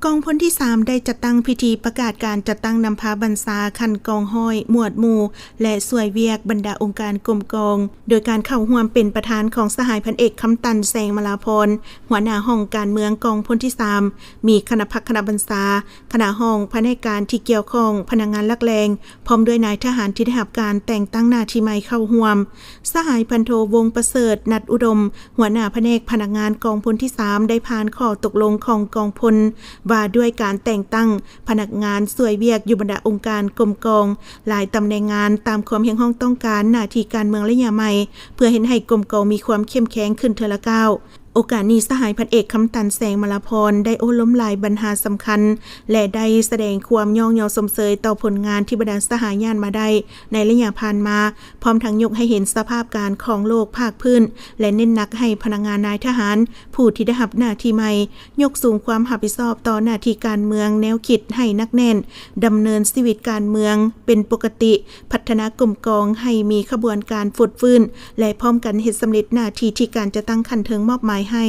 กองพลที่3ได้จัดตั้งพิธีประกาศการจัดตั้งนำพาบรรษาคันกองห้อยหมวดหมู่และสวยเวียกบรรดาองค์การกรมกองโดยการเข้าร่วมเป็นประธานของสหายพันเอกคำตันแสงมลาพรหัวหน้าห้องการเมืองกองพลที่3มีคณะพักคณะบรรษาคณะห้องแผนกการที่เกี่ยวข้องพนักงานหลักแรงพร้อมด้วยนายทหารที่ได้รับการแต่งตั้งหน้าที่ใหม่เข้าร่วมสหายพันโทวงศ์ประเสริฐนัดอุดมหัวหน้าแผนกพนักงานกองพลที่3ได้ผ่านข้อตกลงของกองพลว่าด้วยการแต่งตั้งพนักงานสวยเวียกอยู่บรรดาองค์การกรมกองหลายตำแหน่งงานตามความเห็นห้องต้องการหน้าที่การเมืองระยะใหม่เพื่อเห็นให้กรมกองมีความเข้มแข็งขึ้นเทอละก้าวโอกาสนี้สหายพันเอกคำตันแสงมลาพรได้โอ้ล้มหลายปัญหาสำคัญและได้แสดงความย่องเยาสมเสยต่อผลงานที่บรรดาสหายย่านมาได้ในระยะผ่านมาพร้อมทั้งยกให้เห็นสภาพการของโลกภาคพื้นและเน้นหนักให้พนักงานนายทหารผู้ที่ได้รับหน้าที่ใหม่ยกสูงความรับผิดชอบต่อหน้าที่การเมืองแนวคิดให้นักแน่นดำเนินชีวิตการเมืองเป็นปกติพัฒนากรมกองให้มีขบวนการฟุดฟื้นและพร้อมกันเฮ็ดสำเร็จหน้าที่ที่การจะตั้งคันเทิงมอบหมายให้